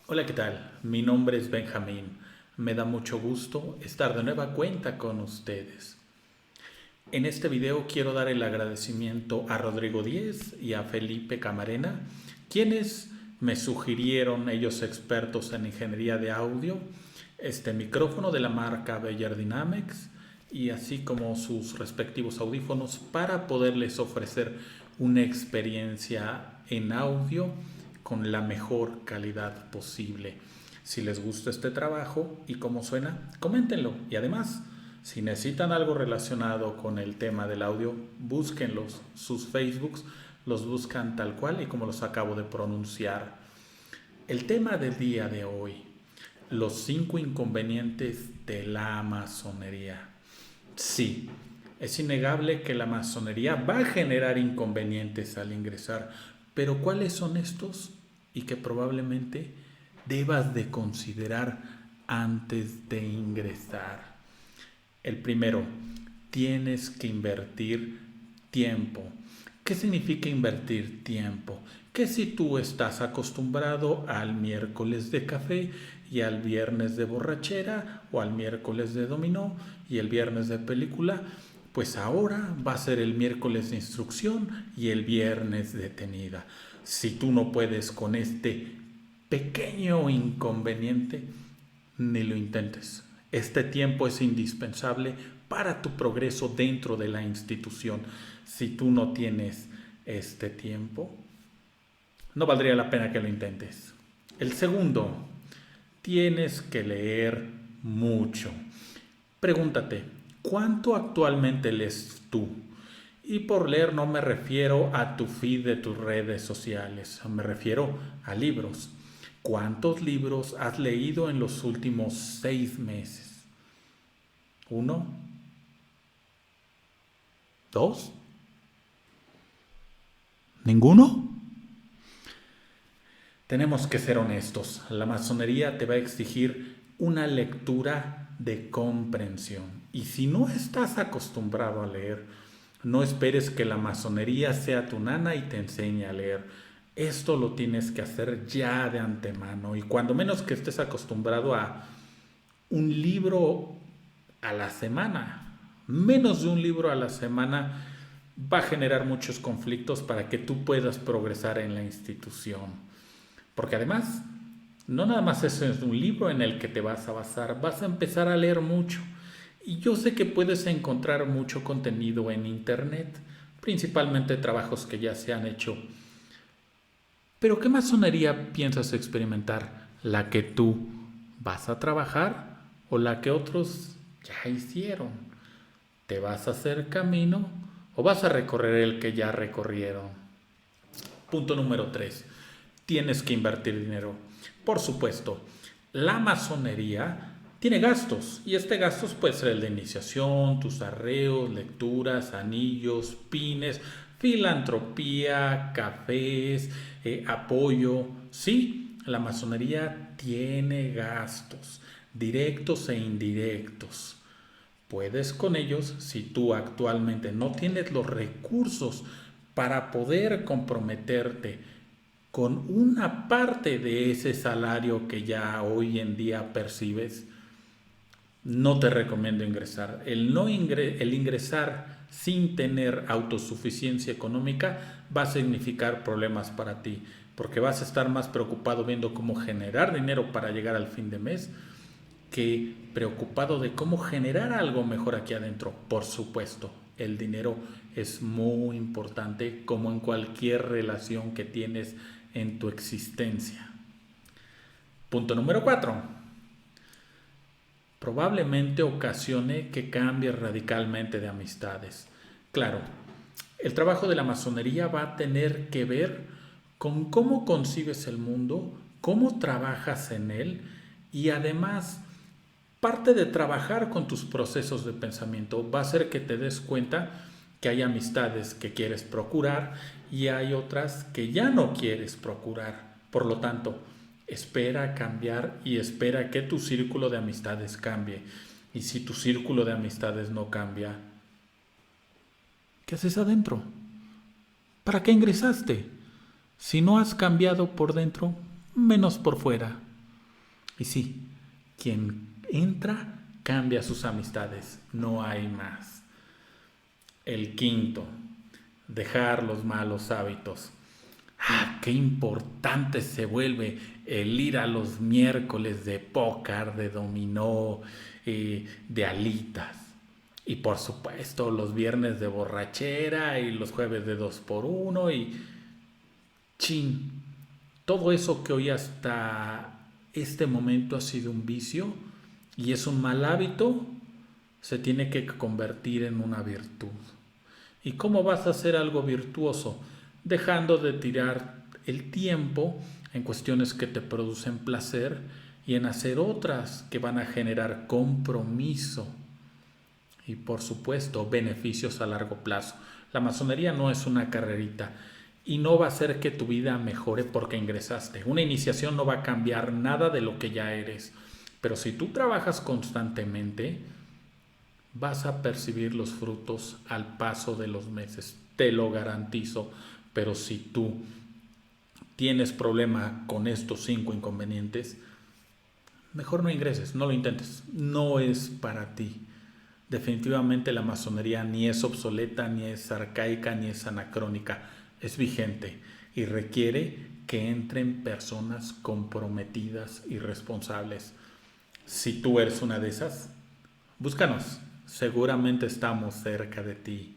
Hola, ¿qué tal? Mi nombre es Benjamín. Me da mucho gusto estar de nueva cuenta con ustedes. En este video quiero dar el agradecimiento a Rodrigo Díez y a Felipe Camarena, quienes me sugirieron, ellos expertos en ingeniería de audio, este micrófono de la marca Beyer Dynamics y así como sus respectivos audífonos para poderles ofrecer una experiencia en audio con la mejor calidad posible. Si les gusta este trabajo y cómo suena, coméntenlo. Y además, si necesitan algo relacionado con el tema del audio, búsquenlos. Sus Facebooks los buscan tal cual y como los acabo de pronunciar. El tema del día de hoy, los 5 inconvenientes de la masonería. Sí, es innegable que la masonería va a generar inconvenientes al ingresar, pero ¿cuáles son estos? Y que probablemente debas de considerar antes de ingresar. El primero, tienes que invertir tiempo. ¿Qué significa invertir tiempo? Que si tú estás acostumbrado al miércoles de café y al viernes de borrachera o al miércoles de dominó y el viernes de película, pues ahora va a ser el miércoles de instrucción y el viernes de tenida. Si tú no puedes con este pequeño inconveniente, ni lo intentes. Este tiempo es indispensable para tu progreso dentro de la institución. Si tú no tienes este tiempo, no valdría la pena que lo intentes. El segundo, tienes que leer mucho. Pregúntate, ¿cuánto actualmente lees tú? Y por leer no me refiero a tu feed de tus redes sociales, me refiero a libros. ¿Cuántos libros has leído en los últimos 6 meses? ¿Uno? ¿Dos? ¿Ninguno? Tenemos que ser honestos. La masonería te va a exigir una lectura de comprensión. Y si no estás acostumbrado a leer, no esperes que la masonería sea tu nana y te enseñe a leer. Esto lo tienes que hacer ya de antemano. Y cuando menos que estés acostumbrado a un libro a la semana, menos de un libro a la semana, va a generar muchos conflictos para que tú puedas progresar en la institución. Porque además, no nada más eso es un libro en el que te vas a basar, vas a empezar a leer mucho. Y yo sé que puedes encontrar mucho contenido en internet, principalmente trabajos que ya se han hecho. Pero ¿qué masonería piensas experimentar? ¿La que tú vas a trabajar o la que otros ya hicieron? ¿Te vas a hacer camino o vas a recorrer el que ya recorrieron? Punto número 3. Tienes que invertir dinero. Por supuesto, la masonería tiene gastos y este gasto puede ser el de iniciación, tus arreos, lecturas, anillos, pines, filantropía, cafés, apoyo. Sí, la masonería tiene gastos, directos e indirectos. Puedes con ellos, si tú actualmente no tienes los recursos para poder comprometerte con una parte de ese salario que ya hoy en día percibes, no te recomiendo ingresar. El ingresar sin tener autosuficiencia económica va a significar problemas para ti, porque vas a estar más preocupado viendo cómo generar dinero para llegar al fin de mes que preocupado de cómo generar algo mejor aquí adentro. Por supuesto, el dinero es muy importante como en cualquier relación que tienes en tu existencia. Punto número 4. Probablemente ocasione que cambies radicalmente de amistades. Claro, el trabajo de la masonería va a tener que ver con cómo concibes el mundo, cómo trabajas en él y además parte de trabajar con tus procesos de pensamiento va a ser que te des cuenta que hay amistades que quieres procurar y hay otras que ya no quieres procurar. Por lo tanto, espera cambiar y espera que tu círculo de amistades cambie. Y si tu círculo de amistades no cambia, ¿qué haces adentro? ¿Para qué ingresaste? Si no has cambiado por dentro, menos por fuera. Y sí, quien entra cambia sus amistades, no hay más. El quinto, dejar los malos hábitos. Qué importante se vuelve el ir a los miércoles de póker, de dominó, de alitas. Y por supuesto los viernes de borrachera y los jueves de 2x1 y chin. Todo eso que hoy hasta este momento ha sido un vicio y es un mal hábito, se tiene que convertir en una virtud. ¿Y cómo vas a hacer algo virtuoso? Dejando de tirar el tiempo en cuestiones que te producen placer y en hacer otras que van a generar compromiso y por supuesto beneficios a largo plazo. La masonería no es una carrerita y no va a hacer que tu vida mejore porque ingresaste. Una iniciación no va a cambiar nada de lo que ya eres, pero si tú trabajas constantemente, vas a percibir los frutos al paso de los meses, te lo garantizo. Pero si tú tienes problema con estos 5 inconvenientes, mejor no ingreses, no lo intentes, no es para ti. Definitivamente la masonería ni es obsoleta, ni es arcaica, ni es anacrónica, es vigente y requiere que entren personas comprometidas y responsables. Si tú eres una de esas, búscanos, seguramente estamos cerca de ti.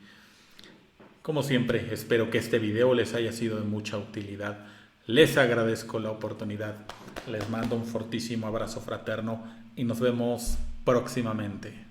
Como siempre, espero que este video les haya sido de mucha utilidad. Les agradezco la oportunidad. Les mando un fortísimo abrazo fraterno y nos vemos próximamente.